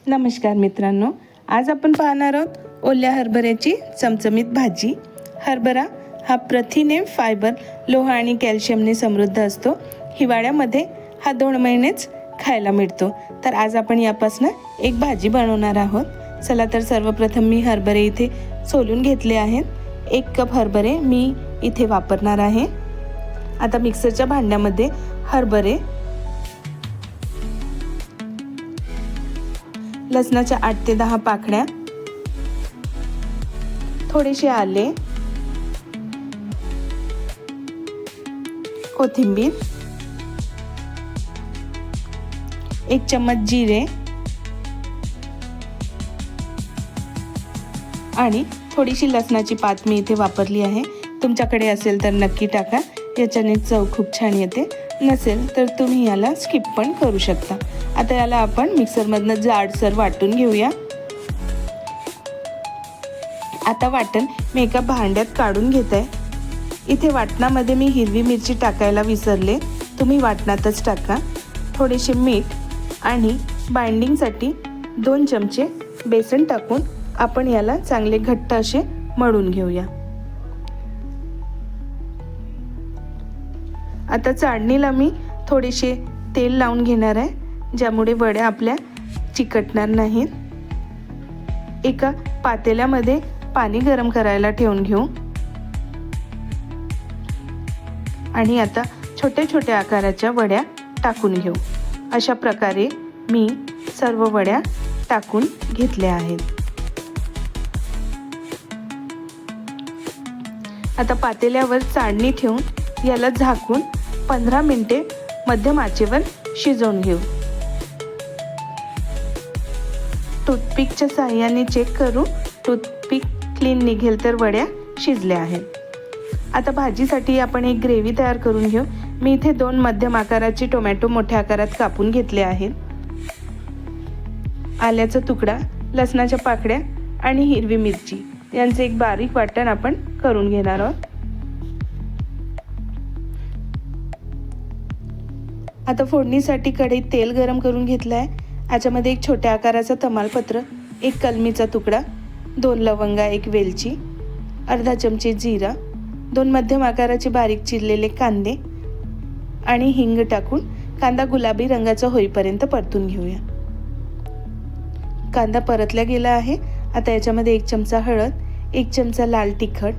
नमस्कार मित्रांनो, आज आपण पाहणार आहोत ओल्या हरभऱ्याची चमचमीत भाजी। हरभरा हा प्रथिने, फायबर, लोह आणि कॅल्शियमने समृद्ध असतो। हिवाळ्यामध्ये हा 2 महिनेच खायला मिळतो। तर आज आपण यापासून एक भाजी बनवणार आहोत। चला तर सर्वप्रथम मी हरभरे इथे सोलून घेतले आहेत। 1 कप हरभरे मी इथे वापरणार आहे। आता मिक्सरच्या भांड्यामध्ये हरभरे, लसणाच्या 8 ते 10 पाकळ्या, थोडेसे आले, कोथिंबीर, 1 चम्मच जिरे आणि थोडीशी लसणाची पात मी इथे वापरली आहे। तुमच्याकडे असेल तर नक्की टाका, याच्याने चव खूप छान येते। नसेल तर तुम्ही याला स्किप पण करू शकता। आता याला आपण मिक्सरमधनं जाडसर वाटून घेऊया। आता वाटण मी एका भांड्यात काढून घेत आहे। इथे वाटणामध्ये मी हिरवी मिरची टाकायला विसरले, तुम्ही वाटणातच टाका। थोडेसे मीठ आणि बाइंडिंगसाठी 2 चमचे बेसन टाकून आपण याला चांगले घट्ट असे मळून घेऊया। आता चाळणीला मी थोडेसे तेल लावून घेणार आहे, ज्यामुळे वड्या आपल्या चिकटणार नाहीत। एका पातेल्यामध्ये पाणी गरम करायला ठेवून घेऊ आणि आता छोट्या छोट्या आकाराच्या वड्या टाकून घेऊ। अशा प्रकारे मी सर्व वड्या टाकून घेतल्या आहेत। आता पातेल्यावर चाळणी ठेवून याला झाकून 15 मिनिटे मध्यम आचेवर शिजवून घेऊ। टूथपिकच्या साहाय्याने चेक करू, टूथपिक क्लीन निघेल तर वड्या शिजल्या आहेत। आता भाजीसाठी आपण एक ग्रेव्ही तयार करून घेऊ। मी इथे 2 मध्यम आकाराचे टोमॅटो मोठ्या आकारात कापून घेतले आहेत। आल्याचा तुकडा, लसणाच्या पाकळ्या आणि हिरवी मिरची यांचे एक बारीक वाटण आपण करून घेणार आहोत। आता फोडणीसाठी कढईत तेल गरम करून घेतलं आहे। याच्यामध्ये एक छोट्या आकाराचा तमालपत्र, 1 कलमीचा तुकडा, 2 लवंगा, 1 वेलची, अर्धा चमचे जिरा, 2 मध्यम आकाराचे बारीक चिरलेले कांदे आणि हिंग टाकून कांदा गुलाबी रंगाचा होईपर्यंत परतून घेऊया। कांदा परतला गेला आहे। आता याच्यामध्ये 1 चमचा हळद, 1 चमचा लाल तिखट,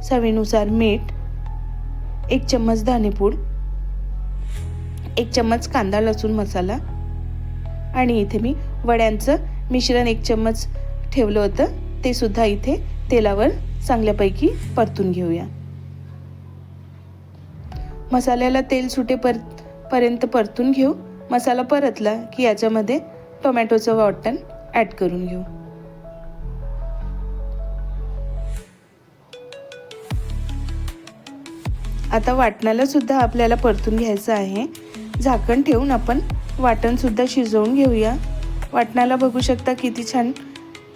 चवीनुसार मीठ, 1 चम्मच धनेपूड, 1 चम्मच कांदा लसूण मसाला आणि इथे मी वड्यांचं मिश्रण 1 चम्मच ठेवलं होतं, ते सुद्धा इथे तेलावर चांगल्यापैकी परतून घेऊया। मसाल्याला तेल सुटेपर्यंत परतून घेऊ। मसाला परतला की याच्यामध्ये टोमॅटोचं वाटण ॲड करून घेऊ। आता वाटणाला सुद्धा आपल्याला परतून घ्यायचं आहे। झाकण ठेवून आपण वाटण सुद्धा शिजवून घेऊया। वाटणाला बघू शकता किती छान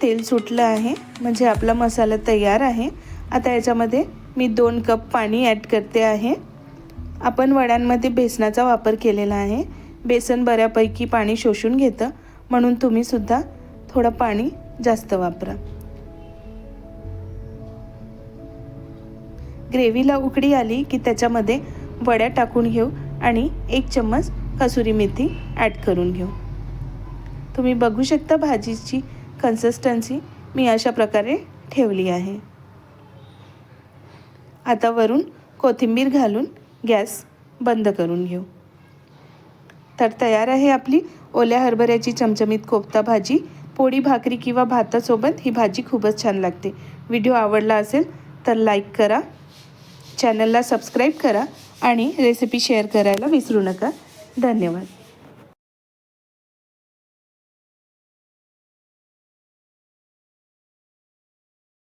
तेल सुटलं आहे, म्हणजे आपला मसाला तयार आहे। आता याच्यामध्ये मी 2 कप पाणी ॲड करते आहे। आपण वड्यांमध्ये बेसनाचा वापर केलेला आहे। बेसन बऱ्यापैकी पाणी शोषून घेतं, म्हणून तुम्ही सुद्धा थोडं पाणी जास्त वापरा। ग्रेव्हीला उकळी आली की त्याच्यामध्ये वड्या टाकून घेऊ आणि 1 चम्मच कसुरी मेथी ॲड करून घेऊ। तुम्ही बघू शकता भाजीची कन्सिस्टन्सी मी अशा प्रकारे ठेवली आहे। आता वरून कोथिंबीर घालून गॅस बंद करून घेऊ। तर तयार आहे आपली ओल्या हरभऱ्याची चमचमीत कोफ्ता भाजी। पोळी, भाकरी किंवा भातासोबत ही भाजी खूपच छान लागते। व्हिडिओ आवडला असेल तर लाईक करा, चॅनलला सबस्क्राईब करा आणि रेसिपी शेअर करायला विसरू नका। धन्यवाद।